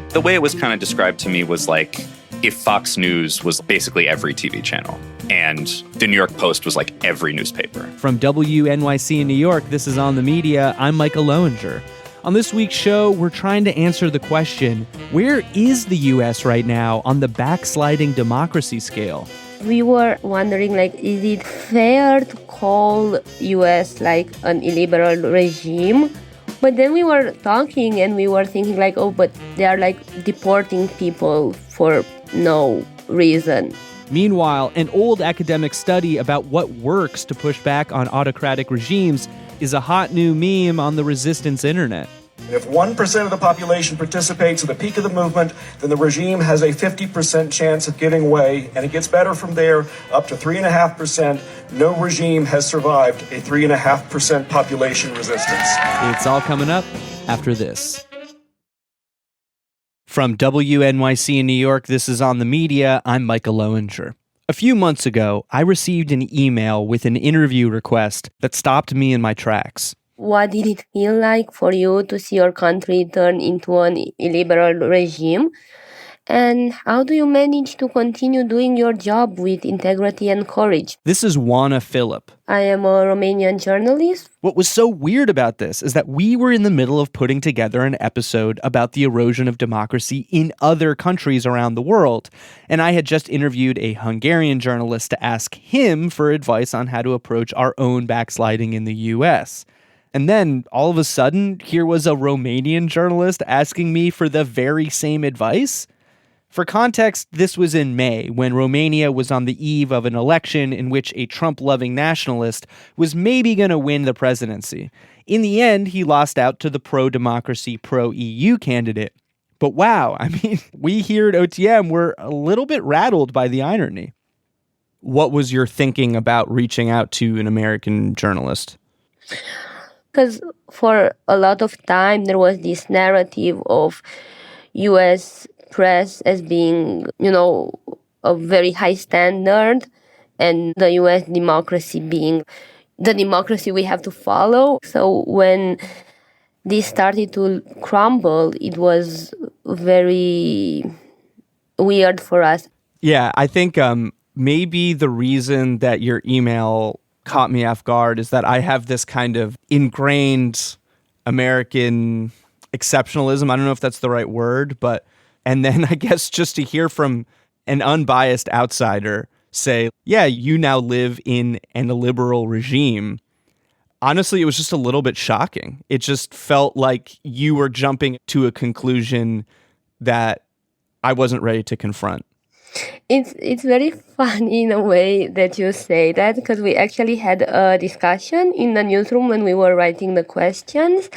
The way it was kind of described to me was like if Fox News was basically every TV channel and the New York Post was like every newspaper. From WNYC in New York, this is On the Media. I'm Micah Loewinger. On this week's show, we're trying to answer the question, where is the U.S. right now on the backsliding democracy scale? We were wondering, is it fair to call U.S. like an illiberal regime? But then we were talking and we were thinking but they are deporting people for no reason. Meanwhile, an old academic study about what works to push back on autocratic regimes is a hot new meme on the resistance internet. If 1% of the population participates at the peak of the movement, then the regime has a 50% chance of giving way, and it gets better from there, up to 3.5%. No regime has survived a 3.5% population resistance. It's all coming up after this. From WNYC in New York, this is On the Media. I'm Micah Loewinger. A few months ago, I received an email with an interview request that stopped me in my tracks. What did it feel like for you to see your country turn into an illiberal regime? And how do you manage to continue doing your job with integrity and courage? This is Juana Philip. I am a Romanian journalist. What was so weird about this is that we were in the middle of putting together an episode about the erosion of democracy in other countries around the world. And I had just interviewed a Hungarian journalist to ask him for advice on how to approach our own backsliding in the U.S. And then, all of a sudden, here was a Romanian journalist asking me for the very same advice? For context, this was in May, when Romania was on the eve of an election in which a Trump-loving nationalist was maybe going to win the presidency. In the end, he lost out to the pro-democracy, pro-EU candidate. But wow, we here at OTM were a little bit rattled by the irony. What was your thinking about reaching out to an American journalist? Because for a lot of time, there was this narrative of U.S. press as being, a very high standard, and the U.S. democracy being the democracy we have to follow. So when this started to crumble, it was very weird for us. Yeah, I think maybe the reason that your email caught me off guard is that I have this kind of ingrained American exceptionalism. I don't know if that's the right word, and then I guess just to hear from an unbiased outsider say, yeah, you now live in an illiberal regime. Honestly, it was just a little bit shocking. It just felt like you were jumping to a conclusion that I wasn't ready to confront. It's very funny in a way that you say that, because we actually had a discussion in the newsroom when we were writing the questions,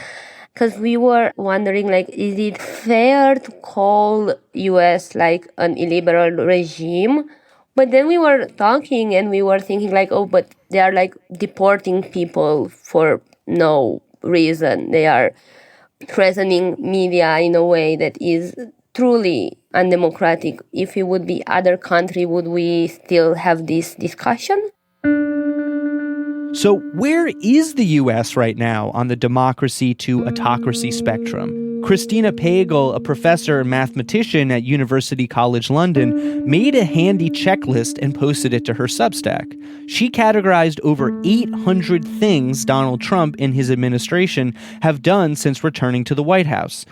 because we were wondering, is it fair to call U.S. an illiberal regime? But then we were talking and we were thinking but they are deporting people for no reason. They are threatening media in a way that is truly undemocratic. If it would be other country, would we still have this discussion? So where is the U.S. right now on the democracy to autocracy spectrum? Christina Pagel, a professor and mathematician at University College London, made a handy checklist and posted it to her Substack. She categorized over 800 things Donald Trump and his administration have done since returning to the White House,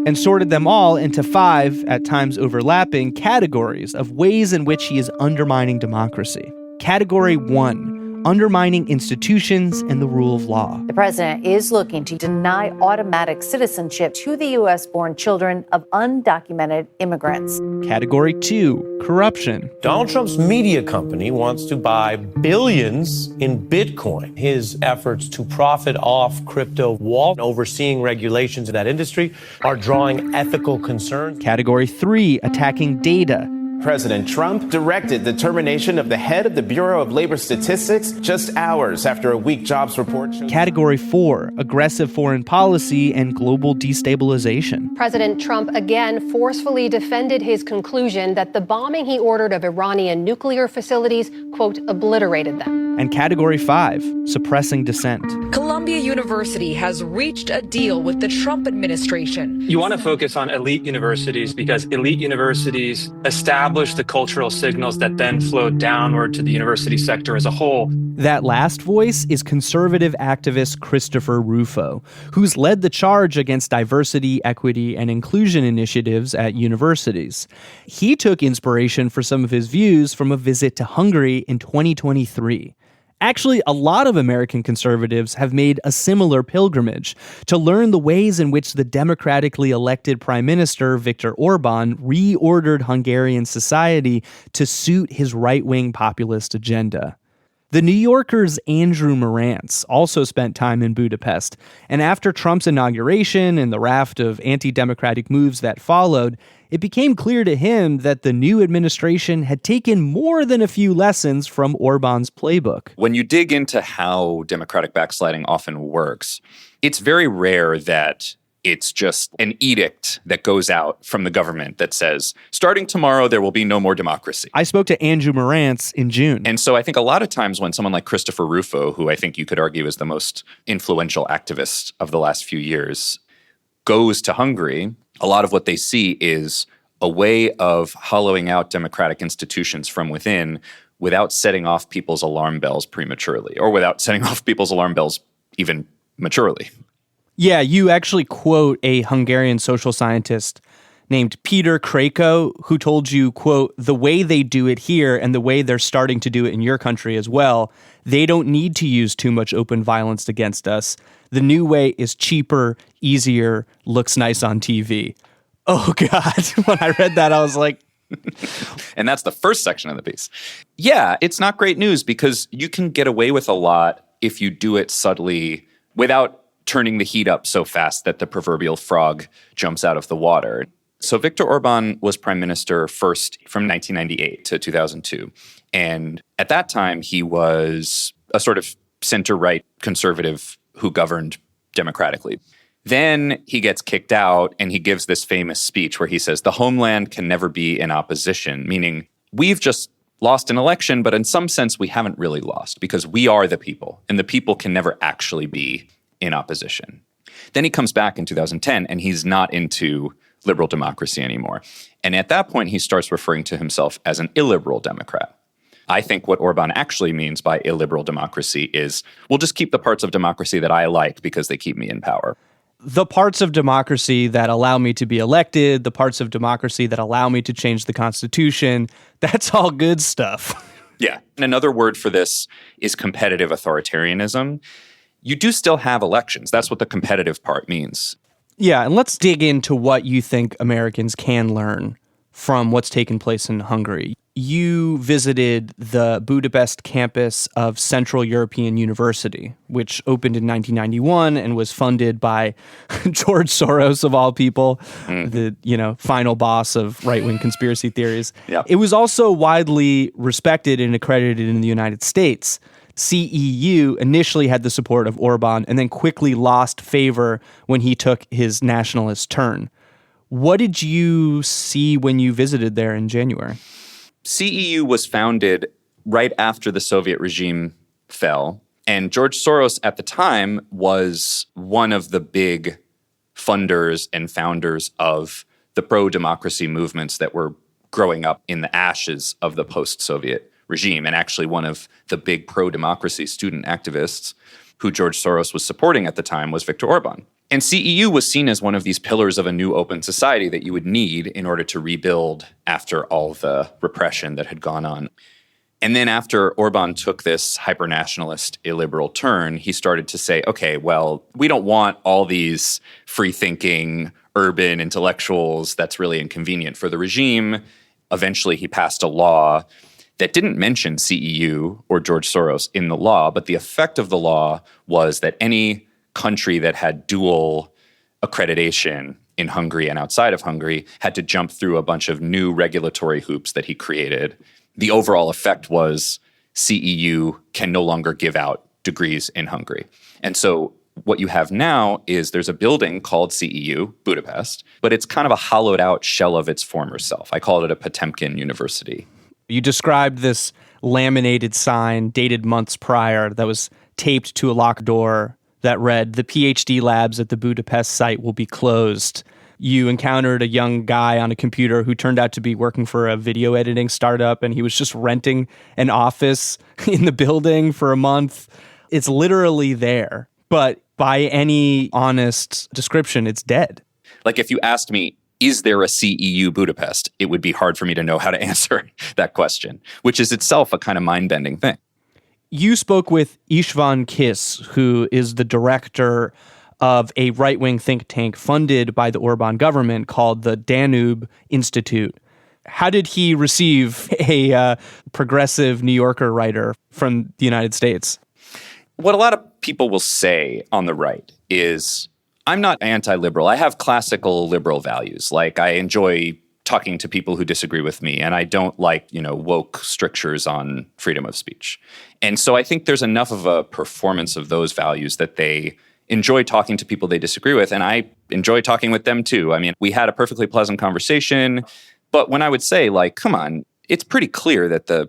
and sorted them all into 5, at times overlapping, categories of ways in which he is undermining democracy. Category 1. Undermining institutions and the rule of law. The president is looking to deny automatic citizenship to the U.S.-born children of undocumented immigrants. Category 2, corruption. Donald Trump's media company wants to buy billions in Bitcoin. His efforts to profit off crypto while overseeing regulations in that industry are drawing ethical concerns. Category 3, attacking data. President Trump directed the termination of the head of the Bureau of Labor Statistics just hours after a weak jobs report. Category 4, aggressive foreign policy and global destabilization. President Trump again forcefully defended his conclusion that the bombing he ordered of Iranian nuclear facilities, quote, obliterated them. And Category 5, suppressing dissent. Colombia Columbia University has reached a deal with the Trump administration. You want to focus on elite universities because elite universities establish the cultural signals that then flow downward to the university sector as a whole. That last voice is conservative activist Christopher Rufo, who's led the charge against diversity, equity, and inclusion initiatives at universities. He took inspiration for some of his views from a visit to Hungary in 2023. Actually, a lot of American conservatives have made a similar pilgrimage to learn the ways in which the democratically elected Prime Minister Viktor Orban reordered Hungarian society to suit his right-wing populist agenda. The New Yorker's Andrew Marantz also spent time in Budapest, and after Trump's inauguration and the raft of anti-democratic moves that followed, it became clear to him that the new administration had taken more than a few lessons from Orban's playbook. When you dig into how democratic backsliding often works, it's very rare that it's just an edict that goes out from the government that says, starting tomorrow, there will be no more democracy. I spoke to Andrew Marantz in June. And so I think a lot of times when someone like Christopher Rufo, who I think you could argue is the most influential activist of the last few years, goes to Hungary, a lot of what they see is a way of hollowing out democratic institutions from within without setting off people's alarm bells prematurely, or without setting off people's alarm bells even maturely. Yeah, you actually quote a Hungarian social scientist named Peter Krako, who told you, quote, the way they do it here and the way they're starting to do it in your country as well, they don't need to use too much open violence against us. The new way is cheaper, easier, looks nice on TV. Oh, God. When I read that, I was like... And that's the first section of the piece. Yeah, it's not great news because you can get away with a lot if you do it subtly without turning the heat up so fast that the proverbial frog jumps out of the water. So Viktor Orban was prime minister first from 1998 to 2002. And at that time, he was a sort of center-right conservative who governed democratically. Then he gets kicked out and he gives this famous speech where he says, the homeland can never be in opposition, meaning we've just lost an election, but in some sense we haven't really lost because we are the people and the people can never actually be in opposition. Then he comes back in 2010 and he's not into liberal democracy anymore. And at that point, he starts referring to himself as an illiberal Democrat. I think what Orban actually means by illiberal democracy is, we'll just keep the parts of democracy that I like because they keep me in power. The parts of democracy that allow me to be elected, the parts of democracy that allow me to change the Constitution, that's all good stuff. Yeah. And another word for this is competitive authoritarianism. You do still have elections. That's what the competitive part means. Yeah, and let's dig into what you think Americans can learn from what's taken place in Hungary. You visited the Budapest campus of Central European University, which opened in 1991 and was funded by George Soros, of all people, the final boss of right-wing conspiracy theories. Yep. It was also widely respected and accredited in the United States. CEU initially had the support of Orban and then quickly lost favor when he took his nationalist turn. What did you see when you visited there in January? CEU was founded right after the Soviet regime fell, and George Soros at the time was one of the big funders and founders of the pro-democracy movements that were growing up in the ashes of the post-Soviet regime, and actually one of the big pro-democracy student activists who George Soros was supporting at the time was Viktor Orban. And CEU was seen as one of these pillars of a new open society that you would need in order to rebuild after all the repression that had gone on. And then after Orban took this hyper-nationalist illiberal turn, he started to say, okay, well, we don't want all these free-thinking urban intellectuals. That's really inconvenient for the regime. Eventually, he passed a law that didn't mention CEU or George Soros in the law, but the effect of the law was that any country that had dual accreditation in Hungary and outside of Hungary had to jump through a bunch of new regulatory hoops that he created. The overall effect was CEU can no longer give out degrees in Hungary. And so what you have now is there's a building called CEU, Budapest, but it's kind of a hollowed out shell of its former self. I call it a Potemkin University. You described this laminated sign dated months prior that was taped to a locked door that read, "The PhD labs at the Budapest site will be closed." You encountered a young guy on a computer who turned out to be working for a video editing startup, and he was just renting an office in the building for a month. It's literally there. But by any honest description, it's dead. Like if you asked me, is there a CEU Budapest? It would be hard for me to know how to answer that question, which is itself a kind of mind-bending thing. You spoke with István Kiss, who is the director of a right-wing think tank funded by the Orbán government called the Danube Institute. How did he receive a progressive New Yorker writer from the United States? What a lot of people will say on the right is, I'm not anti-liberal. I have classical liberal values. Like I enjoy talking to people who disagree with me, and I don't like, woke strictures on freedom of speech. And so I think there's enough of a performance of those values that they enjoy talking to people they disagree with, and I enjoy talking with them too. I mean, we had a perfectly pleasant conversation, but when I would say, like, come on, it's pretty clear that the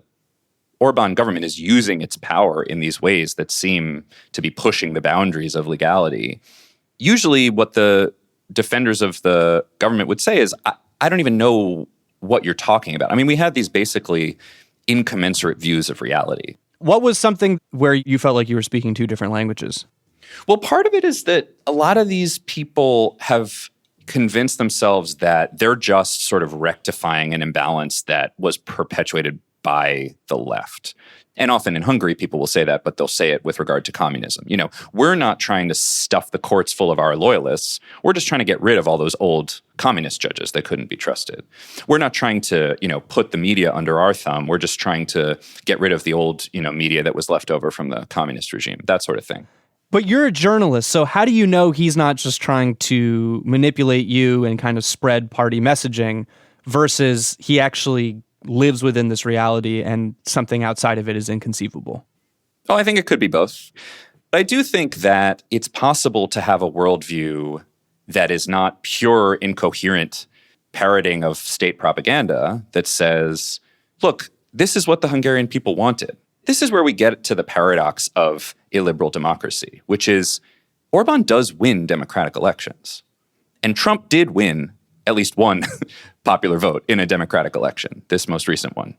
Orbán government is using its power in these ways that seem to be pushing the boundaries of legality. Usually what the defenders of the government would say is, I don't even know what you're talking about. I mean, we had these basically incommensurate views of reality. What was something where you felt like you were speaking two different languages? Well, part of it is that a lot of these people have convinced themselves that they're just sort of rectifying an imbalance that was perpetuated by the left. And often in Hungary, people will say that, but they'll say it with regard to communism. We're not trying to stuff the courts full of our loyalists. We're just trying to get rid of all those old communist judges that couldn't be trusted. We're not trying to, put the media under our thumb. We're just trying to get rid of the old, media that was left over from the communist regime, that sort of thing. But you're a journalist, so how do you know he's not just trying to manipulate you and kind of spread party messaging versus he actually lives within this reality and something outside of it is inconceivable? Oh, I think it could be both. But I do think that it's possible to have a worldview that is not pure, incoherent parroting of state propaganda that says, look, this is what the Hungarian people wanted. This is where we get to the paradox of illiberal democracy, which is Orbán does win democratic elections. And Trump did win at least one popular vote in a democratic election, this most recent one.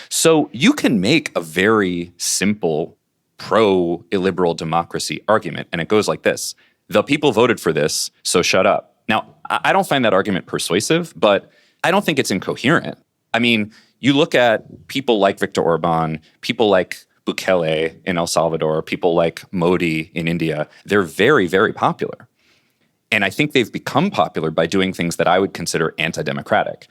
So you can make a very simple pro-illiberal democracy argument, and it goes like this. The people voted for this, so shut up. Now, I don't find that argument persuasive, but I don't think it's incoherent. I mean, you look at people like Viktor Orbán, people like Bukele in El Salvador, people like Modi in India, they're very, very popular. And I think they've become popular by doing things that I would consider anti-democratic.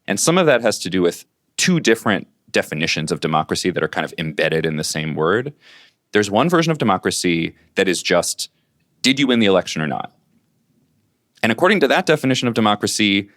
And some of that has to do with two different definitions of democracy that are kind of embedded in the same word. There's one version of democracy that is just, did you win the election or not? And according to that definition of democracy,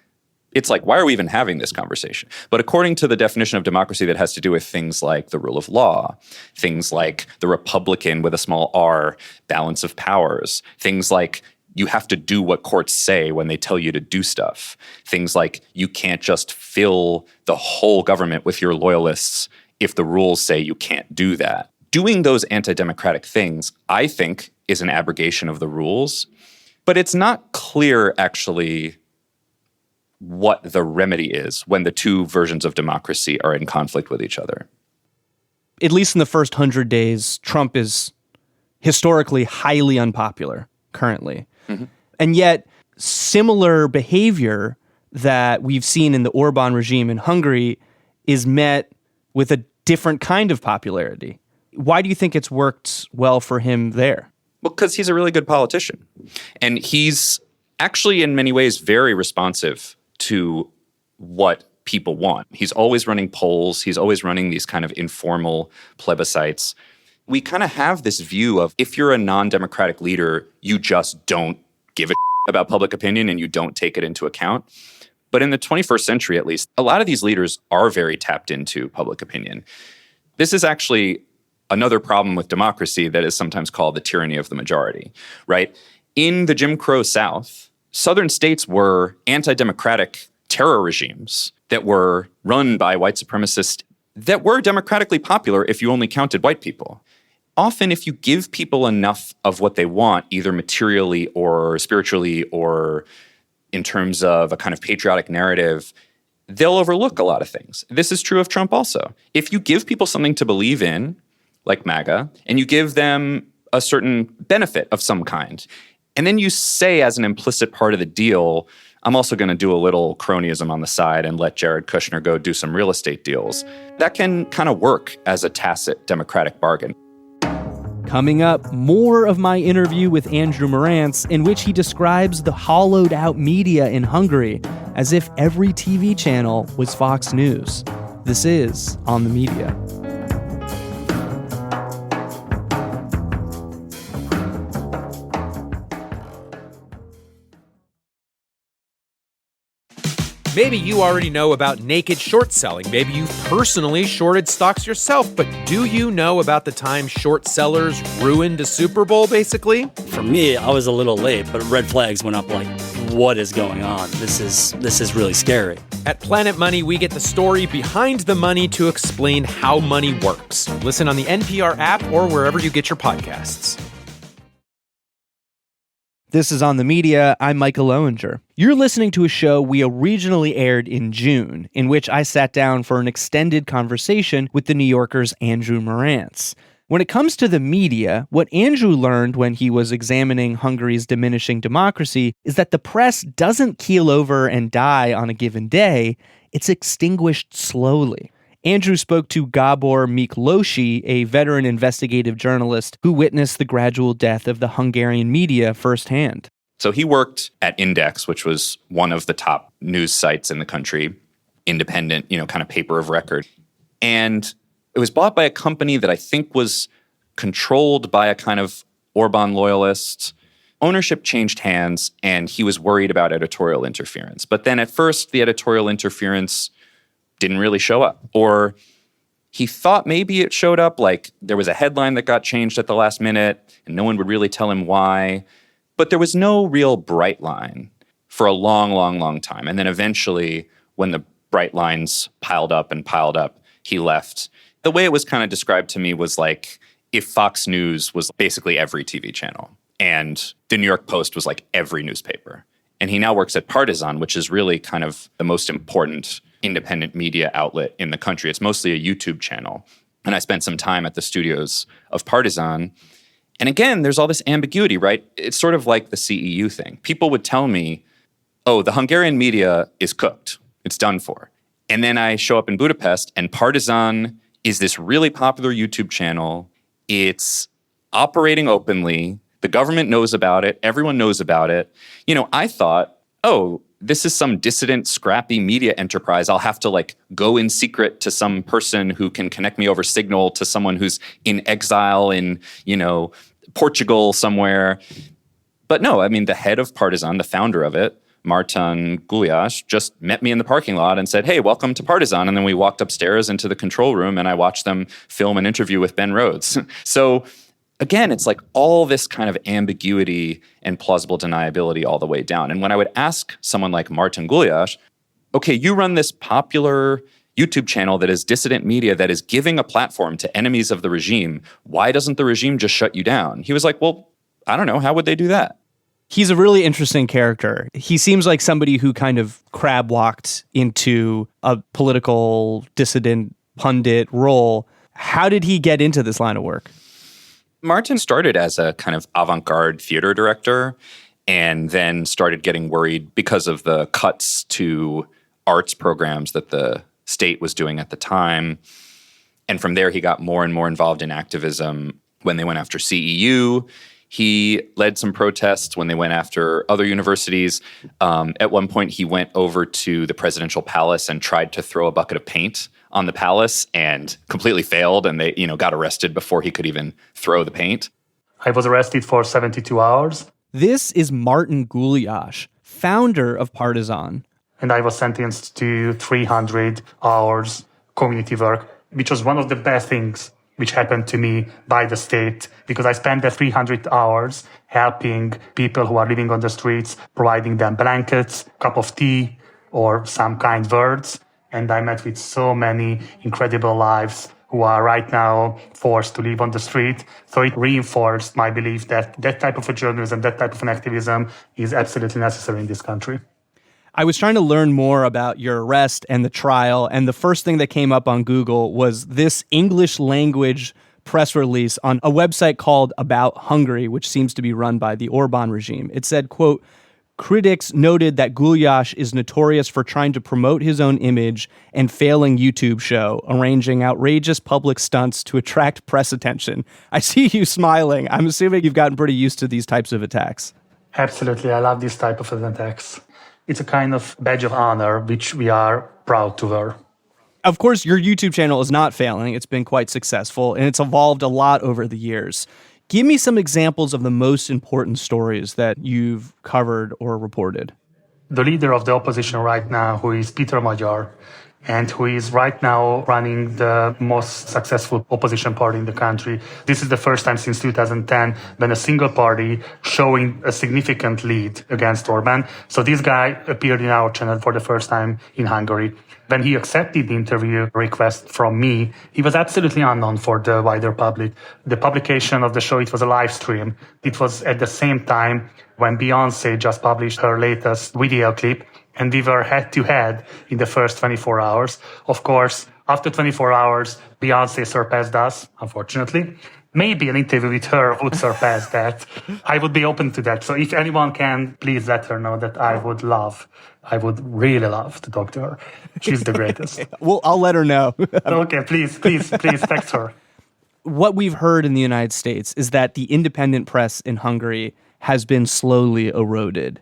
it's like, why are we even having this conversation? But according to the definition of democracy that has to do with things like the rule of law, things like the Republican with a small r, balance of powers, things like you have to do what courts say when they tell you to do stuff, things like you can't just fill the whole government with your loyalists if the rules say you can't do that. Doing those anti-democratic things, I think, is an abrogation of the rules, but it's not clear actually what the remedy is when the two versions of democracy are in conflict with each other. At least in the first 100 days, Trump is historically highly unpopular currently. Mm-hmm. And yet, similar behavior that we've seen in the Orbán regime in Hungary is met with a different kind of popularity. Why do you think it's worked well for him there? Well, because he's a really good politician. And he's actually, in many ways, very responsive to what people want. He's always running polls. He's always running these kind of informal plebiscites. We kind of have this view of if you're a non-democratic leader, you just don't give a about public opinion and you don't take it into account. But in the 21st century, at least, a lot of these leaders are very tapped into public opinion. This is actually another problem with democracy that is sometimes called the tyranny of the majority, right? In the Jim Crow South, Southern states were anti-democratic terror regimes that were run by white supremacists that were democratically popular if you only counted white people. often if you give people enough of what they want, either materially or spiritually or in terms of a kind of patriotic narrative, they'll overlook a lot of things. This is true of Trump also. If you give people something to believe in, like MAGA, and you give them a certain benefit of some kind, and then you say as an implicit part of the deal, I'm also going to do a little cronyism on the side and let Jared Kushner go do some real estate deals, that can kind of work as a tacit democratic bargain. Coming up, more of my interview with Andrew Marantz, in which he describes the hollowed out media in Hungary as if every TV channel was Fox News. This is On the Media. Maybe you already know about naked short selling. Maybe you've personally shorted stocks yourself, but do you know about the time short sellers ruined a Super Bowl, basically? For me, I was a little late, but red flags went up like, what is going on? This is really scary. At Planet Money, we get the story behind the money to explain how money works. Listen on the NPR app or wherever you get your podcasts. This is On the Media. I'm Micah Loewinger. You're listening to a show we originally aired in June, in which I sat down for an extended conversation with the New Yorker's Andrew Marantz. When it comes to the media, what Andrew learned when he was examining Hungary's diminishing democracy is that the press doesn't keel over and die on a given day, it's extinguished slowly. Andrew spoke to Gábor Miklósi, a veteran investigative journalist who witnessed the gradual death of the Hungarian media firsthand. So he worked at Index, which was one of the top news sites in the country, independent, kind of paper of record. And it was bought by a company that I think was controlled by a kind of Orban loyalist. Ownership changed hands, and he was worried about editorial interference. But then at first, the editorial interference didn't really show up. Or he thought maybe it showed up, like there was a headline that got changed at the last minute and no one would really tell him why. But there was no real bright line for a long, long, long time. And then eventually, when the bright lines piled up, he left. The way it was kind of described to me was like if Fox News was basically every TV channel and the New York Post was like every newspaper. And he now works at Partizán, which is really kind of the most important independent media outlet in the country. It's mostly a YouTube channel. And I spent some time at the studios of Partizán. And again, there's all this ambiguity, right? It's sort of like the CEU thing. People would tell me, oh, the Hungarian media is cooked. It's done for. And then I show up in Budapest and Partizán is this really popular YouTube channel. It's operating openly. The government knows about it. Everyone knows about it. I thought, oh, this is some dissident, scrappy media enterprise. I'll have to go in secret to some person who can connect me over Signal to someone who's in exile in, Portugal somewhere. But no, the head of Partizán, the founder of it, Márton Gulyás, just met me in the parking lot and said, hey, welcome to Partizán. And then we walked upstairs into the control room and I watched them film an interview with Ben Rhodes. So again, it's like all this kind of ambiguity and plausible deniability all the way down. And when I would ask someone like Márton Gulyás, okay, you run this popular YouTube channel that is dissident media that is giving a platform to enemies of the regime, why doesn't the regime just shut you down? He was like, well, I don't know. How would they do that? He's a really interesting character. He seems like somebody who kind of crab walked into a political dissident pundit role. How did he get into this line of work? Márton started as a kind of avant-garde theater director and then started getting worried because of the cuts to arts programs that the state was doing at the time. And from there, he got more and more involved in activism when they went after CEU. He led some protests when they went after other universities. At one point, he went over to the presidential palace and tried to throw a bucket of paint on the palace and completely failed. And they, got arrested before he could even throw the paint. I was arrested for 72 hours. This is Márton Gulyás, founder of Partizán. And I was sentenced to 300 hours community work, which was one of the best things which happened to me by the state, because I spent the 300 hours helping people who are living on the streets, providing them blankets, cup of tea, or some kind words. And I met with so many incredible lives who are right now forced to live on the street. So it reinforced my belief that that type of a journalism, that type of an activism is absolutely necessary in this country. I was trying to learn more about your arrest and the trial, and the first thing that came up on Google was this English language press release on a website called About Hungary, which seems to be run by the Orban regime. It said, quote, critics noted that Gulyás is notorious for trying to promote his own image and failing YouTube show, arranging outrageous public stunts to attract press attention. I see you smiling. I'm assuming you've gotten pretty used to these types of attacks. Absolutely. I love this type of attacks. It's a kind of badge of honor, which we are proud to wear. Of course, your YouTube channel is not failing. It's been quite successful, and it's evolved a lot over the years. Give me some examples of the most important stories that you've covered or reported. The leader of the opposition right now, who is Peter Magyar, and who is right now running the most successful opposition party in the country. This is the first time since 2010 when a single party showing a significant lead against Orban. So this guy appeared in our channel for the first time in Hungary. When he accepted the interview request from me, he was absolutely unknown for the wider public. The publication of the show, it was a live stream. It was at the same time when Beyoncé just published her latest video clip, and we were head-to-head in the first 24 hours. Of course, after 24 hours, Beyoncé surpassed us, unfortunately. Maybe an interview with her would surpass that. I would be open to that. So if anyone can, please let her know that I would really love to talk to her. She's the greatest. Well, I'll let her know. Okay, please text her. What we've heard in the United States is that the independent press in Hungary has been slowly eroded.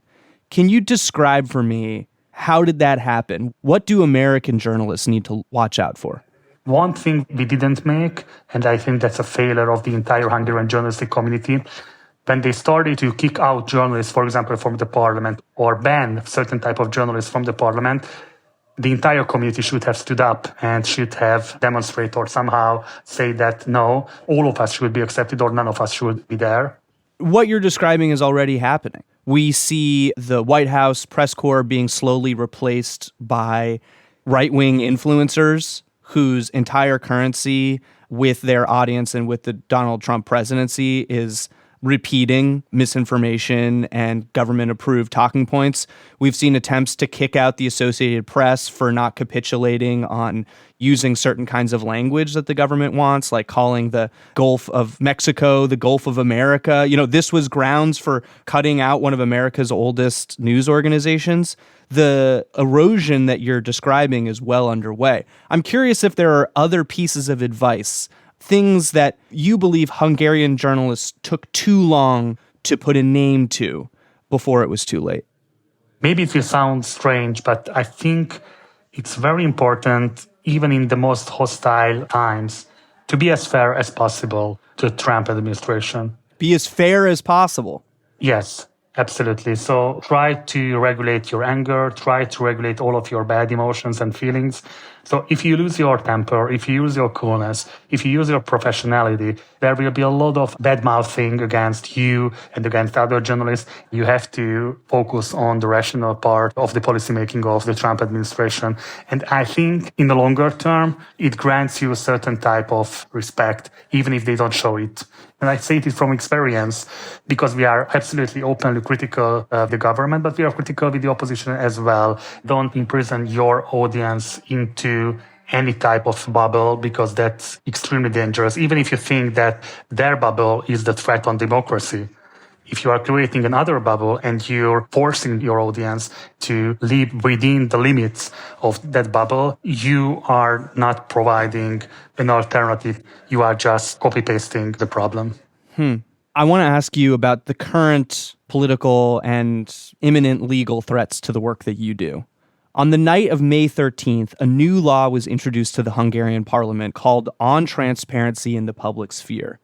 Can you describe for me, how did that happen? What do American journalists need to watch out for? One thing we didn't make, and I think that's a failure of the entire Hungarian journalistic community, when they started to kick out journalists, for example, from the parliament, or ban certain type of journalists from the parliament, the entire community should have stood up and should have demonstrated or somehow say that, no, all of us should be accepted or none of us should be there. What you're describing is already happening. We see the White House press corps being slowly replaced by right-wing influencers whose entire currency with their audience and with the Donald Trump presidency is repeating misinformation and government-approved talking points. We've seen attempts to kick out the Associated Press for not capitulating on using certain kinds of language that the government wants, like calling the Gulf of Mexico the Gulf of America. You know, this was grounds for cutting out one of America's oldest news organizations. The erosion that you're describing is well underway. I'm curious if there are other pieces of advice, things that you believe Hungarian journalists took too long to put a name to before it was too late. Maybe it will sound strange, but I think it's very important, even in the most hostile times, to be as fair as possible to the Trump administration. Be as fair as possible. Yes, absolutely. So try to regulate your anger, try to regulate all of your bad emotions and feelings. So if you lose your temper, if you use your coolness, if you use your professionality, there will be a lot of bad-mouthing against you and against other journalists. You have to focus on the rational part of the policymaking of the Trump administration. And I think in the longer term, it grants you a certain type of respect, even if they don't show it. And I say it from experience, because we are absolutely openly critical of the government, but we are critical with the opposition as well. Don't imprison your audience into any type of bubble, because that's extremely dangerous, even if you think that their bubble is the threat on democracy. If you are creating another bubble and you're forcing your audience to live within the limits of that bubble, you are not providing an alternative. You are just copy-pasting the problem. I want to ask you about the current political and imminent legal threats to the work that you do. On the night of May 13th, a new law was introduced to the Hungarian parliament called On Transparency in the Public Sphere.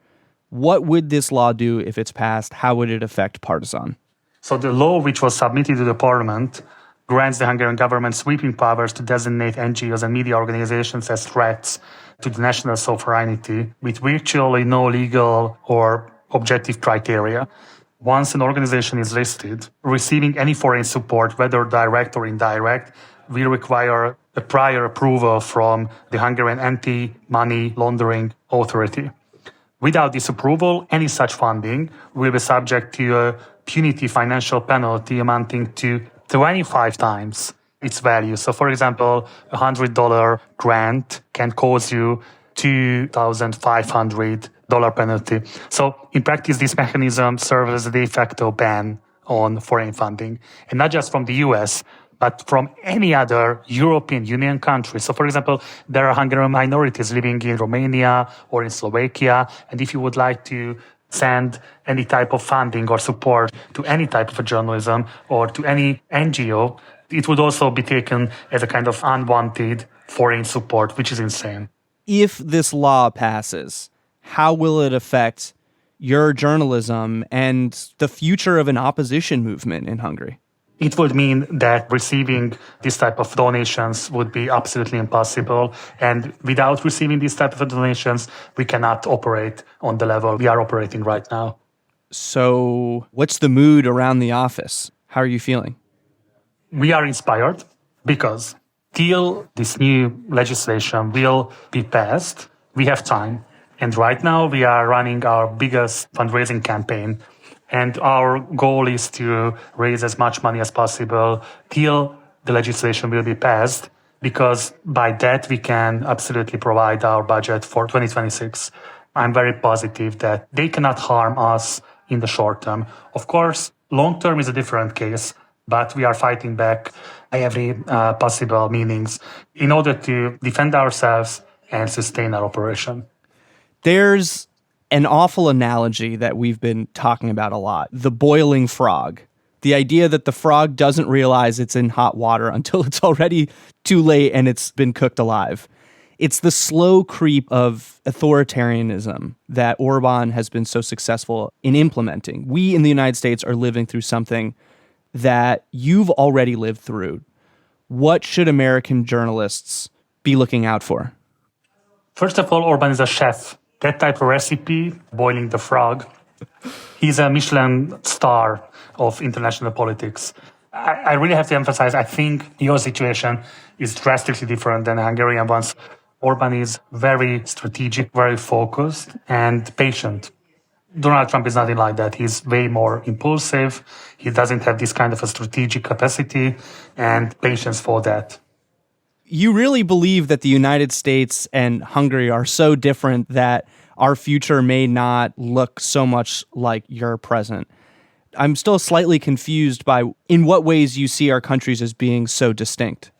What would this law do if it's passed? How would it affect Partizán? So the law which was submitted to the parliament grants the Hungarian government sweeping powers to designate NGOs and media organizations as threats to the national sovereignty with virtually no legal or objective criteria. Once an organization is listed, receiving any foreign support, whether direct or indirect, will require a prior approval from the Hungarian anti-money laundering authority. Without this approval, any such funding will be subject to a punitive financial penalty amounting to 25 times its value. So, for example, a $100 grant can cause you $2,500 penalty. So, in practice, this mechanism serves as a de facto ban on foreign funding, and not just from the US, but from any other European Union country. So, for example, there are Hungarian minorities living in Romania or in Slovakia, and if you would like to send any type of funding or support to any type of journalism or to any NGO, it would also be taken as a kind of unwanted foreign support, which is insane. If this law passes, how will it affect your journalism and the future of an opposition movement in Hungary? It would mean that receiving this type of donations would be absolutely impossible. And without receiving these type of donations, we cannot operate on the level we are operating right now. So what's the mood around the office? How are you feeling? We are inspired because till this new legislation will be passed, we have time. And right now we are running our biggest fundraising campaign. And our goal is to raise as much money as possible till the legislation will be passed, because by that we can absolutely provide our budget for 2026. I'm very positive that they cannot harm us in the short term. Of course, long term is a different case, but we are fighting back every possible means in order to defend ourselves and sustain our operation. There's an awful analogy that we've been talking about a lot, the boiling frog. The idea that the frog doesn't realize it's in hot water until it's already too late and it's been cooked alive. It's the slow creep of authoritarianism that Orban has been so successful in implementing. We in the United States are living through something that you've already lived through. What should American journalists be looking out for? First of all, Orban is a chef. That type of recipe, boiling the frog, he's a Michelin star of international politics. I really have to emphasize, I think your situation is drastically different than the Hungarian ones. Orban is very strategic, very focused, and patient. Donald Trump is nothing like that. He's way more impulsive. He doesn't have this kind of a strategic capacity and patience for that. You really believe that the United States and Hungary are so different that our future may not look so much like your present. I'm still slightly confused by in what ways you see our countries as being so distinct.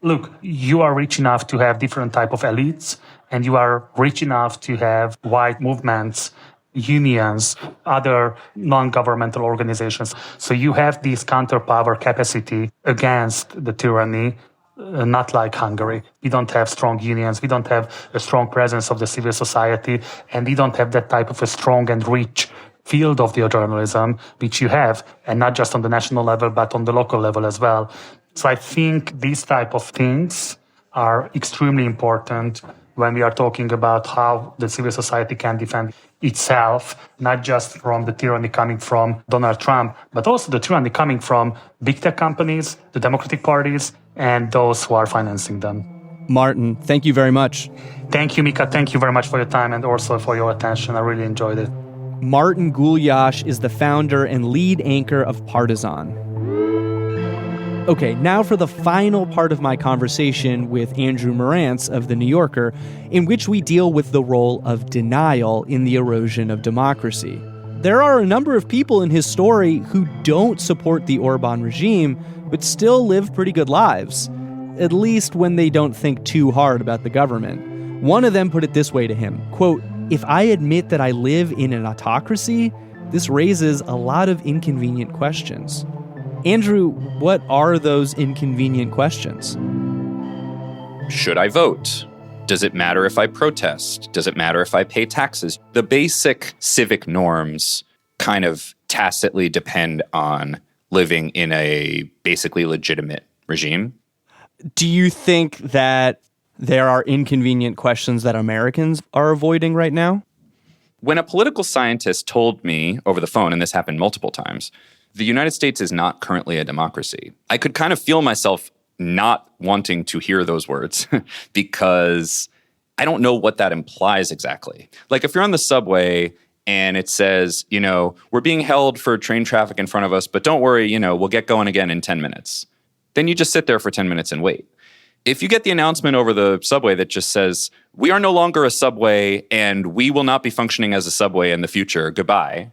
Look, you are rich enough to have different type of elites, and you are rich enough to have wide movements, unions, other non-governmental organizations. So you have this counterpower capacity against the tyranny. Not like Hungary. We don't have strong unions. We don't have a strong presence of the civil society. And we don't have that type of a strong and rich field of the journalism, which you have, and not just on the national level, but on the local level as well. So I think these type of things are extremely important when we are talking about how the civil society can defend itself, not just from the tyranny coming from Donald Trump, but also the tyranny coming from big tech companies, the Democratic parties, and those who are financing them. Márton, thank you very much. Thank you, Mika. Thank you very much for your time and also for your attention. I really enjoyed it. Márton Gulyás is the founder and lead anchor of Partizán. Okay, now for the final part of my conversation with Andrew Marantz of The New Yorker, in which we deal with the role of denial in the erosion of democracy. There are a number of people in his story who don't support the Orban regime, but still live pretty good lives, at least when they don't think too hard about the government. One of them put it this way to him, quote, "If I admit that I live in an autocracy, this raises a lot of inconvenient questions." Andrew, what are those inconvenient questions? Should I vote? Does it matter if I protest? Does it matter if I pay taxes? The basic civic norms kind of tacitly depend on living in a basically legitimate regime. Do you think that there are inconvenient questions that Americans are avoiding right now? When a political scientist told me over the phone, and this happened multiple times, the United States is not currently a democracy, I could kind of feel myself not wanting to hear those words because I don't know what that implies exactly. Like if you're on the subway and it says, we're being held for train traffic in front of us, but don't worry, we'll get going again in 10 minutes. Then you just sit there for 10 minutes and wait. If you get the announcement over the subway that just says, we are no longer a subway and we will not be functioning as a subway in the future, goodbye.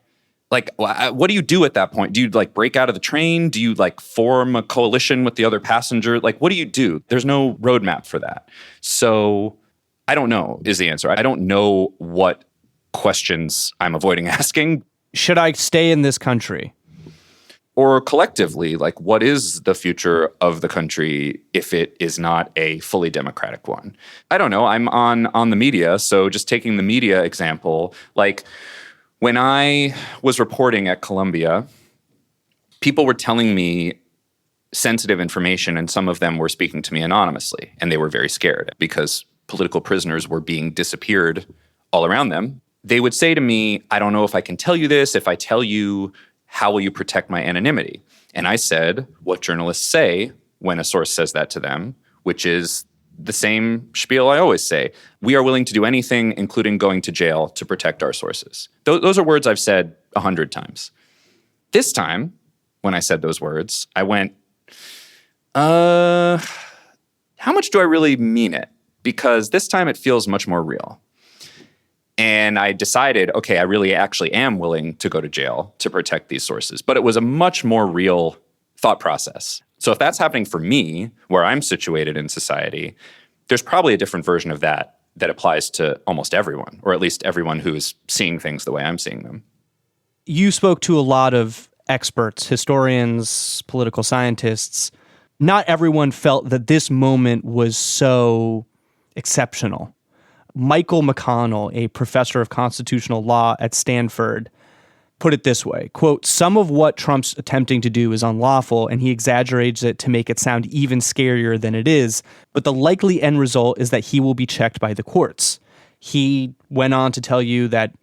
Like, what do you do at that point? Do you break out of the train? Do you form a coalition with the other passenger? What do you do? There's no roadmap for that. So I don't know is the answer. I don't know what questions I'm avoiding asking. Should I stay in this country? Or collectively, what is the future of the country if it is not a fully democratic one? I don't know. I'm on the media, so just taking the media example, when I was reporting at Columbia, people were telling me sensitive information, and some of them were speaking to me anonymously, and they were very scared because political prisoners were being disappeared all around them. They would say to me, I don't know if I can tell you this. If I tell you, how will you protect my anonymity? And I said what journalists say when a source says that to them, which is the same spiel I always say. We are willing to do anything, including going to jail, to protect our sources. Those are words I've said 100 times. This time, when I said those words, I went, how much do I really mean it? Because this time it feels much more real. And I decided, okay, I really actually am willing to go to jail to protect these sources. But it was a much more real thought process. So if that's happening for me, where I'm situated in society, there's probably a different version of that applies to almost everyone, or at least everyone who is seeing things the way I'm seeing them. You spoke to a lot of experts, historians, political scientists. Not everyone felt that this moment was so exceptional. Michael McConnell, a professor of constitutional law at Stanford, put it this way, quote, some of what Trump's attempting to do is unlawful, and he exaggerates it to make it sound even scarier than it is, but the likely end result is that he will be checked by the courts. He went on to tell you that,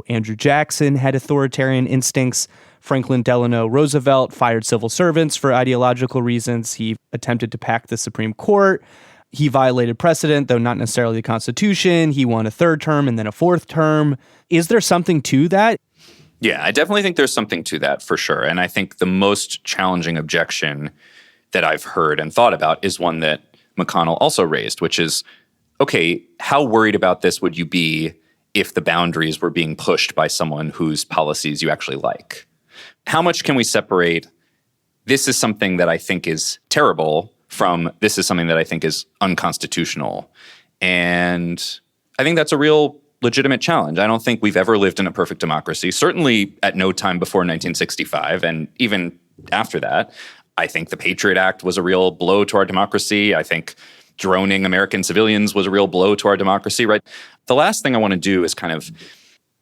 Andrew Jackson had authoritarian instincts. Franklin Delano Roosevelt fired civil servants for ideological reasons. He attempted to pack the Supreme Court. He violated precedent, though not necessarily the Constitution. He won a third term and then a fourth term. Is there something to that? Yeah, I definitely think there's something to that for sure. And I think the most challenging objection that I've heard and thought about is one that McConnell also raised, which is, okay, how worried about this would you be if the boundaries were being pushed by someone whose policies you actually like? How much can we separate this is something that I think is terrible from this is something that I think is unconstitutional? And I think that's a real legitimate challenge. I don't think we've ever lived in a perfect democracy, certainly at no time before 1965, and even after that. I think the Patriot Act was a real blow to our democracy. I think droning American civilians was a real blow to our democracy, right? The last thing I want to do is kind of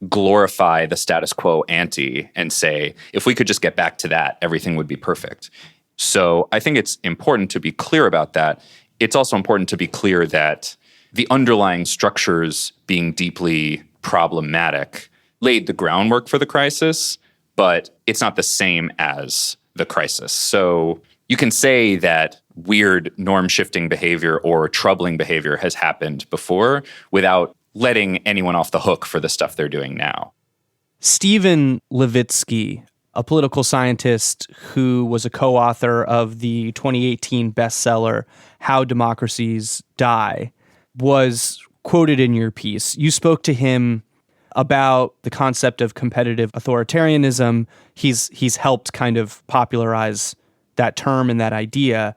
glorify the status quo ante and say, if we could just get back to that, everything would be perfect. So I think it's important to be clear about that. It's also important to be clear that the underlying structures being deeply problematic laid the groundwork for the crisis, but it's not the same as the crisis. So you can say that weird norm-shifting behavior or troubling behavior has happened before without letting anyone off the hook for the stuff they're doing now. Stephen Levitsky, a political scientist who was a co-author of the 2018 bestseller, How Democracies Die, was quoted in your piece. You spoke to him about the concept of competitive authoritarianism. He's helped kind of popularize that term and that idea.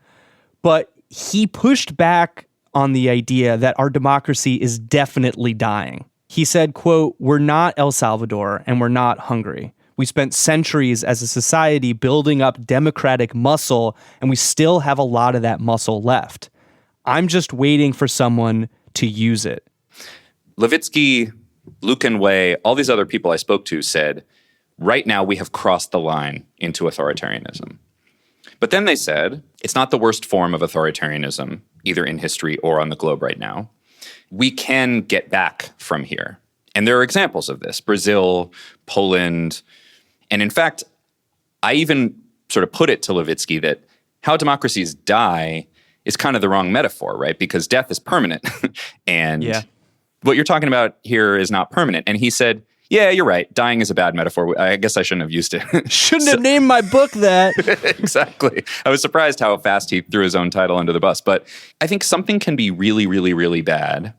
But he pushed back on the idea that our democracy is definitely dying. He said, quote, "We're not El Salvador and we're not Hungary. We spent centuries as a society building up democratic muscle, and we still have a lot of that muscle left. I'm just waiting for someone to use it." Levitsky, Lucan Way, all these other people I spoke to said, right now we have crossed the line into authoritarianism. But then they said, it's not the worst form of authoritarianism, either in history or on the globe right now. We can get back from here. And there are examples of this, Brazil, Poland. And in fact, I even sort of put it to Levitsky that How Democracies Die is kind of the wrong metaphor, right? Because death is permanent. And what you're talking about here is not permanent. And he said, yeah, you're right. Dying is a bad metaphor. I guess I shouldn't have used it. Shouldn't have named my book that. Exactly. I was surprised how fast he threw his own title under the bus. But I think something can be really, really, really bad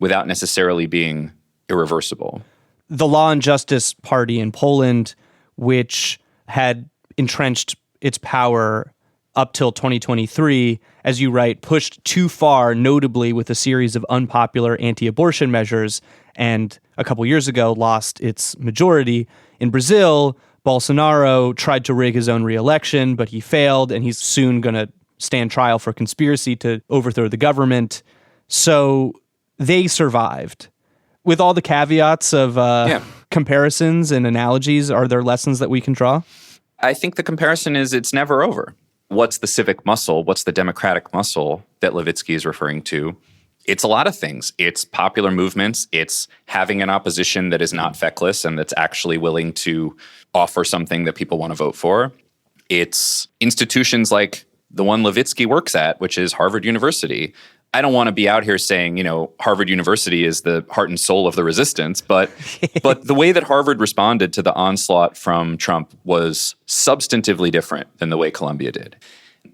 without necessarily being irreversible. The Law and Justice Party in Poland, which had entrenched its power up till 2023, as you write, pushed too far, notably with a series of unpopular anti-abortion measures, and a couple years ago lost its majority. In Brazil, Bolsonaro tried to rig his own re-election, but he failed, and he's soon going to stand trial for conspiracy to overthrow the government. So they survived. With all the caveats of comparisons and analogies, are there lessons that we can draw? I think the comparison is it's never over. What's the civic muscle? What's the democratic muscle that Levitsky is referring to? It's a lot of things. It's popular movements. It's having an opposition that is not feckless and that's actually willing to offer something that people want to vote for. It's institutions like the one Levitsky works at, which is Harvard University. I don't want to be out here saying, Harvard University is the heart and soul of the resistance, but the way that Harvard responded to the onslaught from Trump was substantively different than the way Columbia did.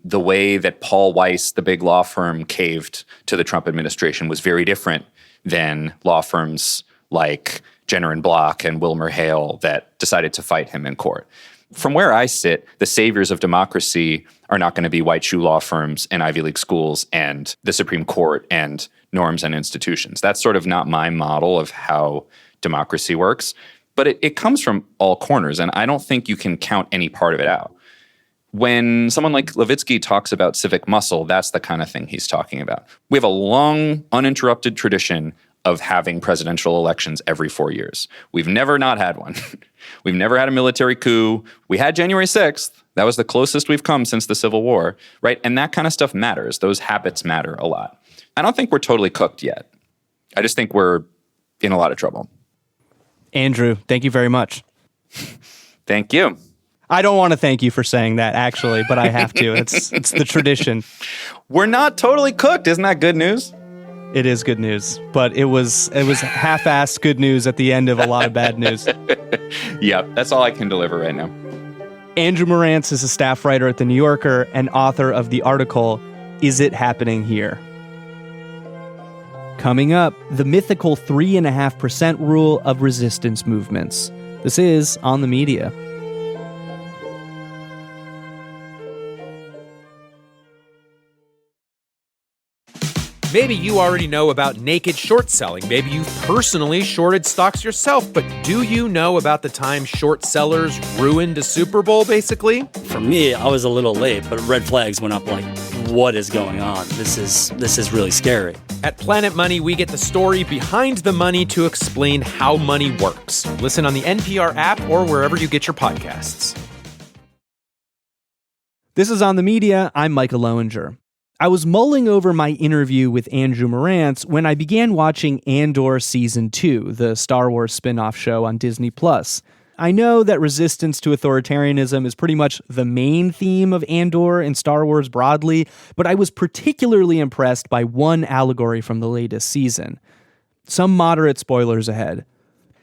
The way that Paul Weiss, the big law firm, caved to the Trump administration was very different than law firms like Jenner and Block and Wilmer Hale that decided to fight him in court. From where I sit, the saviors of democracy are not going to be white shoe law firms and Ivy League schools and the Supreme Court and norms and institutions. That's sort of not my model of how democracy works. But it comes from all corners, and I don't think you can count any part of it out. When someone like Levitsky talks about civic muscle, that's the kind of thing he's talking about. We have a long, uninterrupted tradition of having presidential elections every 4 years. We've never not had one. We've never had a military coup. We had January 6th. That was the closest we've come since the Civil War, right? And that kind of stuff matters. Those habits matter a lot. I don't think we're totally cooked yet. I just think we're in a lot of trouble. Andrew, thank you very much. Thank you. I don't want to thank you for saying that, actually, but I have to. It's the tradition. We're not totally cooked. Isn't that good news? It is good news, but it was half-assed good news at the end of a lot of bad news. Yep, that's all I can deliver right now. Andrew Marantz is a staff writer at The New Yorker and author of the article, Is It Happening Here? Coming up, the mythical 3.5% rule of resistance movements. This is On the Media. Maybe you already know about naked short selling. Maybe you've personally shorted stocks yourself, but do you know about the time short sellers ruined a Super Bowl, basically? For me, I was a little late, but red flags went up like, what is going on? This is really scary. At Planet Money, we get the story behind the money to explain how money works. Listen on the NPR app or wherever you get your podcasts. This is On the Media. I'm Micah Loewinger. I was mulling over my interview with Andrew Marantz when I began watching Andor Season 2, the Star Wars spin-off show on Disney+. I know that resistance to authoritarianism is pretty much the main theme of Andor and Star Wars broadly, but I was particularly impressed by one allegory from the latest season. Some moderate spoilers ahead.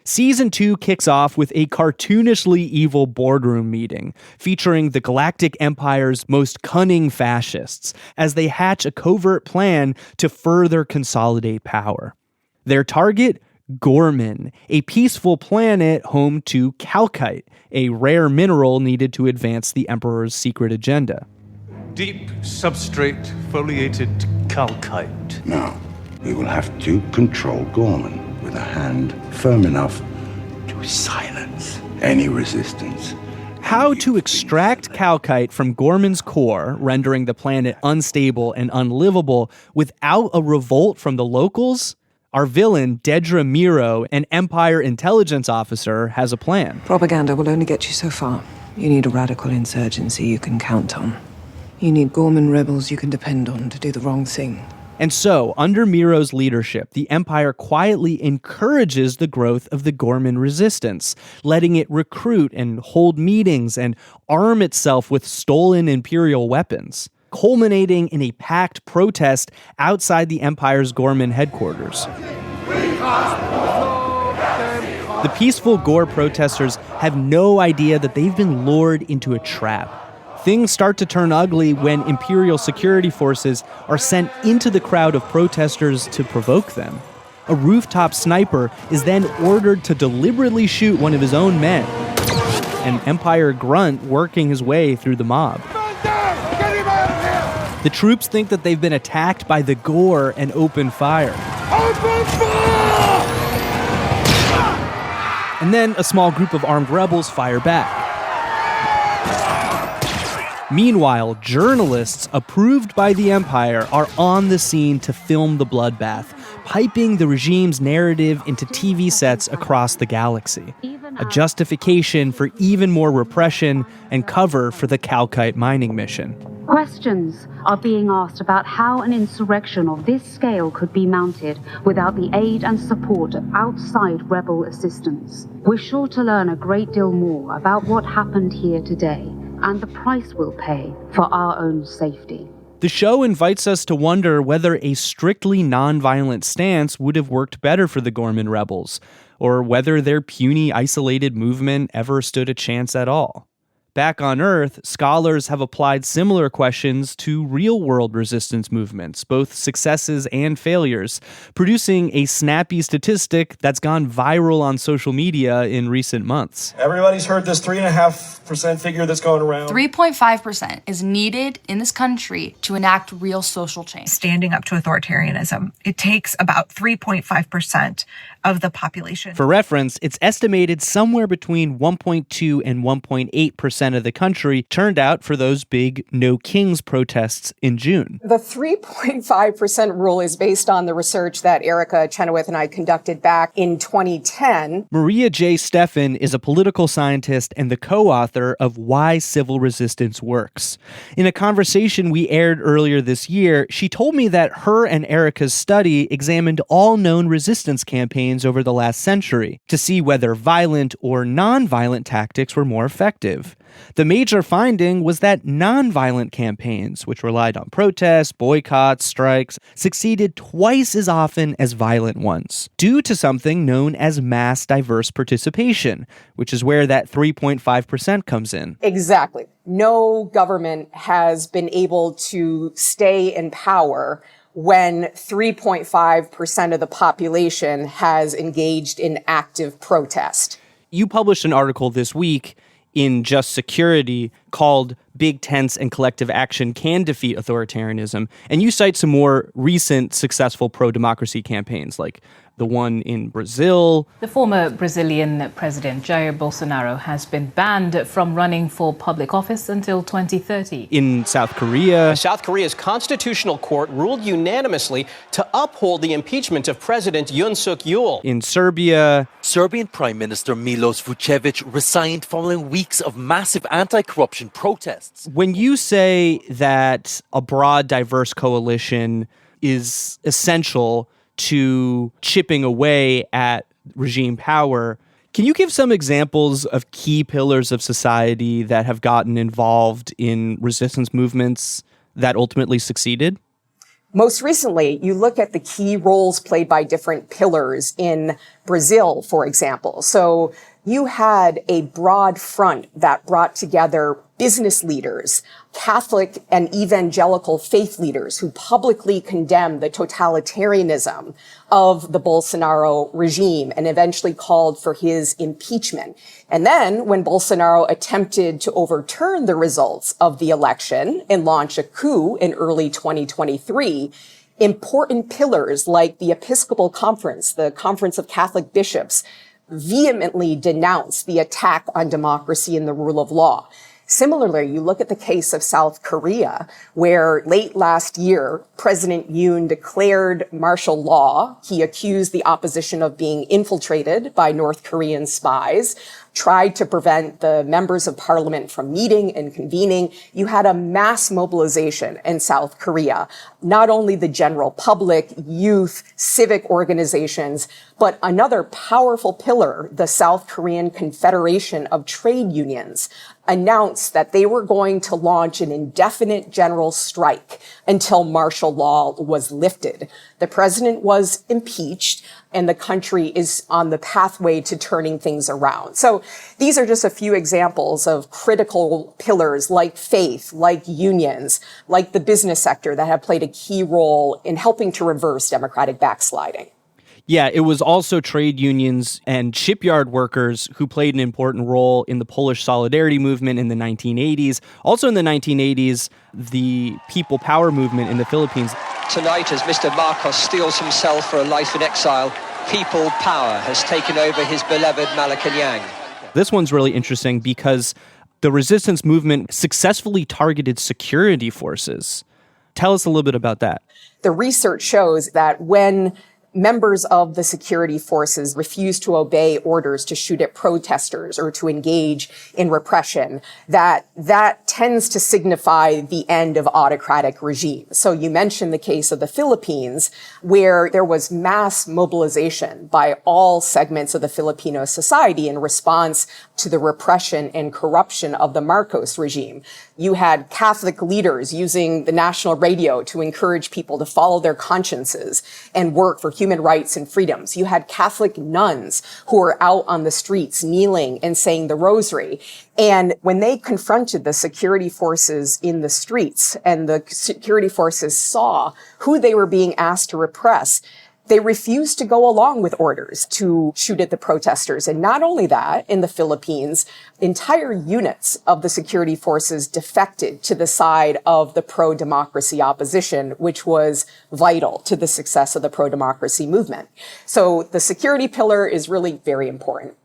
Season 2 kicks off with a cartoonishly evil boardroom meeting featuring the Galactic Empire's most cunning fascists as they hatch a covert plan to further consolidate power. Their target? Gorman, a peaceful planet home to calcite, a rare mineral needed to advance the Emperor's secret agenda. Deep substrate foliated calcite. Now, we will have to control Gorman with a hand firm enough to silence any resistance. How to extract calcite from Gorman's core, rendering the planet unstable and unlivable without a revolt from the locals? Our villain, Dedra Miro, an Empire intelligence officer, has a plan. Propaganda will only get you so far. You need a radical insurgency you can count on. You need Gorman rebels you can depend on to do the wrong thing. And so, under Miro's leadership, the Empire quietly encourages the growth of the Gorman resistance, letting it recruit and hold meetings and arm itself with stolen Imperial weapons. culminating in a packed protest outside the empire's Gorman headquarters. The peaceful Gore protesters have no idea that they've been lured into a trap. Things start to turn ugly when imperial security forces are sent into the crowd of protesters to provoke them. A rooftop sniper is then ordered to deliberately shoot one of his own men, an Empire grunt working his way through the mob. The troops think that they've been attacked by the Gore and open fire. Open fire! And then a small group of armed rebels fire back. Meanwhile, journalists approved by the Empire are on the scene to film the bloodbath, piping the regime's narrative into TV sets across the galaxy. A justification for even more repression and cover for the Calcite mining mission. Questions are being asked about how an insurrection of this scale could be mounted without the aid and support of outside rebel assistance. We're sure to learn a great deal more about what happened here today and the price we'll pay for our own safety. The show invites us to wonder whether a strictly nonviolent stance would have worked better for the Gorman rebels, or whether their puny, isolated movement ever stood a chance at all. Back on Earth, scholars have applied similar questions to real-world resistance movements, both successes and failures, producing a snappy statistic that's gone viral on social media in recent months. Everybody's heard this 3.5% figure that's going around. 3.5% is needed in this country to enact real social change. Standing up to authoritarianism, it takes about 3.5% of the population. For reference, it's estimated somewhere between 1.2 and 1.8% of the country turned out for those big No Kings protests in June. The 3.5% rule is based on the research that Erica Chenoweth and I conducted back in 2010. Maria J. Stephan is a political scientist and the co-author of Why Civil Resistance Works. In a conversation we aired earlier this year, she told me that her and Erica's study examined all known resistance campaigns over the last century to see whether violent or non-violent tactics were more effective. The major finding was that non-violent campaigns, which relied on protests, boycotts, strikes, succeeded twice as often as violent ones, due to something known as mass diverse participation, which is where that 3.5% comes in. Exactly. No government has been able to stay in power when 3.5% of the population has engaged in active protest. You published an article this week in Just Security called Big Tents and Collective Action Can Defeat Authoritarianism. And you cite some more recent successful pro-democracy campaigns, like the one in Brazil. The former Brazilian president, Jair Bolsonaro, has been banned from running for public office until 2030. In South Korea. South Korea's constitutional court ruled unanimously to uphold the impeachment of President Yoon Suk-yeol. In Serbia. Serbian Prime Minister Milos Vučević resigned following weeks of massive anti-corruption protests. When you say that a broad, diverse coalition is essential to chipping away at regime power, can you give some examples of key pillars of society that have gotten involved in resistance movements that ultimately succeeded? Most recently, you look at the key roles played by different pillars in Brazil, for example. So you had a broad front that brought together business leaders, Catholic and evangelical faith leaders who publicly condemned the totalitarianism of the Bolsonaro regime and eventually called for his impeachment. And then when Bolsonaro attempted to overturn the results of the election and launch a coup in early 2023, important pillars like the Episcopal Conference, the Conference of Catholic Bishops, vehemently denounced the attack on democracy and the rule of law. Similarly, you look at the case of South Korea, where late last year, President Yoon declared martial law. He accused the opposition of being infiltrated by North Korean spies, tried to prevent the members of parliament from meeting and convening. You had a mass mobilization in South Korea, not only the general public, youth, civic organizations, but another powerful pillar, the South Korean Confederation of Trade Unions, announced that they were going to launch an indefinite general strike until martial law was lifted. The president was impeached, and the country is on the pathway to turning things around. So these are just a few examples of critical pillars like faith, like unions, like the business sector that have played a key role in helping to reverse democratic backsliding. Yeah, it was also trade unions and shipyard workers who played an important role in the Polish Solidarity movement in the 1980s. Also in the 1980s, the People Power movement in the Philippines. Tonight, as Mr. Marcos steels himself for a life in exile, People Power has taken over his beloved Malacanang. This one's really interesting because the resistance movement successfully targeted security forces. Tell us a little bit about that. The research shows that when members of the security forces refuse to obey orders to shoot at protesters or to engage in repression, that tends to signify the end of autocratic regimes. So you mentioned the case of the Philippines, where there was mass mobilization by all segments of the Filipino society in response to the repression and corruption of the Marcos regime. You had Catholic leaders using the national radio to encourage people to follow their consciences and work for human rights and freedoms. You had Catholic nuns who were out on the streets kneeling and saying the rosary. And when they confronted the security forces in the streets and the security forces saw who they were being asked to repress, they refused to go along with orders to shoot at the protesters. And not only that, in the Philippines, entire units of the security forces defected to the side of the pro-democracy opposition, which was vital to the success of the pro-democracy movement. So the security pillar is really very important.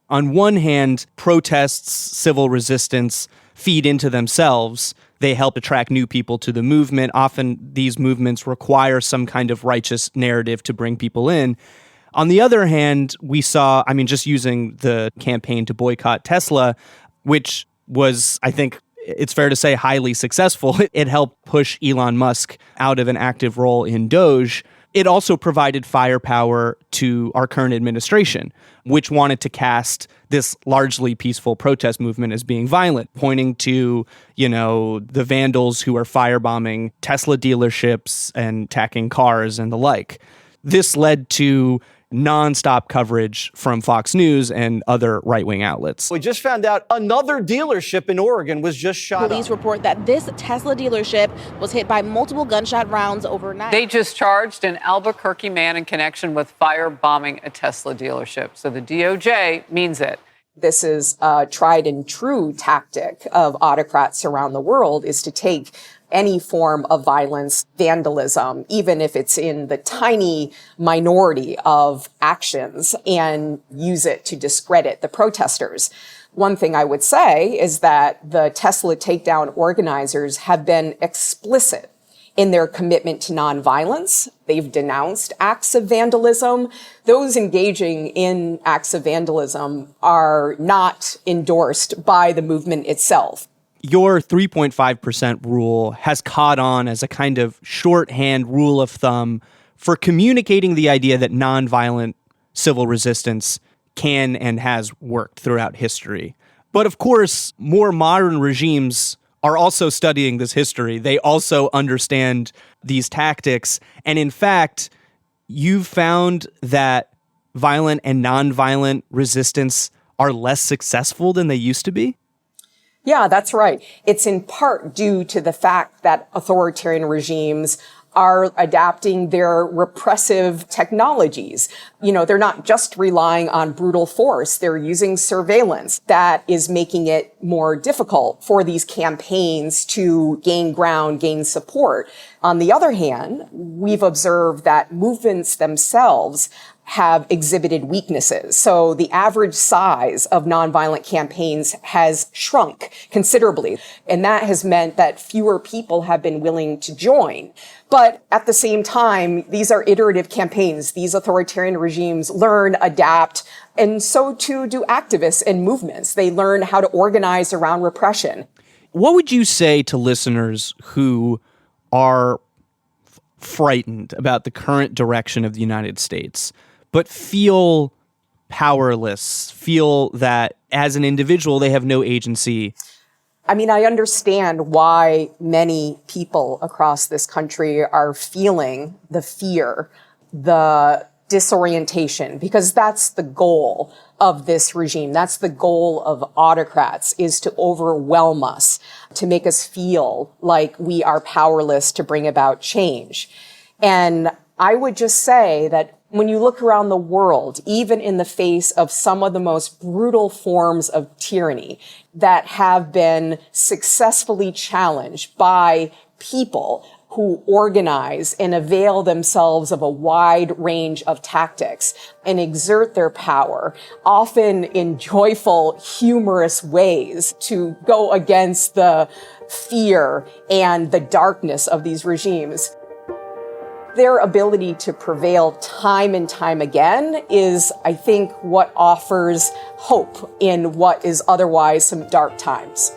On one hand, protests, civil resistance feed into themselves. They help attract new people to the movement. Often these movements require some kind of righteous narrative to bring people in. On the other hand, we saw, just using the campaign to boycott Tesla, which was, I think it's fair to say, highly successful. It helped push Elon Musk out of an active role in Doge. It also provided firepower to our current administration, which wanted to cast this largely peaceful protest movement as being violent, pointing to, the vandals who are firebombing Tesla dealerships and attacking cars and the like. This led to nonstop coverage from Fox News and other right-wing outlets. We just found out another dealership in Oregon was just shot up. Police report that this Tesla dealership was hit by multiple gunshot rounds overnight. They just charged an Albuquerque man in connection with firebombing a Tesla dealership. So the DOJ means it. This is a tried and true tactic of autocrats around the world, is to take any form of violence, vandalism, even if it's in the tiny minority of actions, and use it to discredit the protesters. One thing I would say is that the Tesla takedown organizers have been explicit in their commitment to nonviolence. They've denounced acts of vandalism. Those engaging in acts of vandalism are not endorsed by the movement itself. Your 3.5% rule has caught on as a kind of shorthand rule of thumb for communicating the idea that nonviolent civil resistance can and has worked throughout history. But of course, more modern regimes are also studying this history. They also understand these tactics. And in fact, you've found that violent and nonviolent resistance are less successful than they used to be? Yeah, that's right. It's in part due to the fact that authoritarian regimes are adapting their repressive technologies. They're not just relying on brutal force. They're using surveillance that is making it more difficult for these campaigns to gain ground, gain support. On the other hand, we've observed that movements themselves have exhibited weaknesses. So the average size of nonviolent campaigns has shrunk considerably. And that has meant that fewer people have been willing to join. But at the same time, these are iterative campaigns. These authoritarian regimes learn, adapt, and so too do activists and movements. They learn how to organize around repression. What would you say to listeners who are frightened about the current direction of the United States, but feel powerless, feel that as an individual they have no agency? I mean, I understand why many people across this country are feeling the fear, the disorientation, because that's the goal of this regime. That's the goal of autocrats, is to overwhelm us, to make us feel like we are powerless to bring about change. And I would just say that when you look around the world, even in the face of some of the most brutal forms of tyranny that have been successfully challenged by people who organize and avail themselves of a wide range of tactics and exert their power, often in joyful, humorous ways, to go against the fear and the darkness of these regimes. Their ability to prevail time and time again is, I think, what offers hope in what is otherwise some dark times.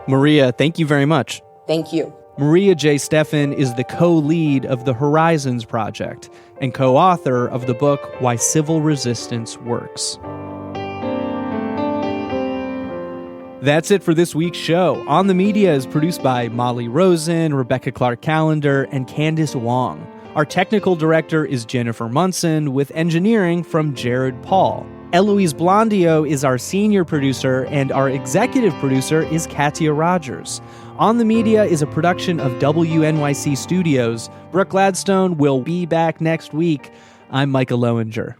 Maria, thank you very much. Thank you. Maria J. Stephan is the co-lead of the Horizons Project and co-author of the book Why Civil Resistance Works. That's it for this week's show. On the Media is produced by Molly Rosen, Rebecca Clark-Callender, and Candace Wong. Our technical director is Jennifer Munson, with engineering from Jared Paul. Eloise Blondio is our senior producer, and our executive producer is Katia Rogers. On the Media is a production of WNYC Studios. Brooke Gladstone will be back next week. I'm Micah Loewinger.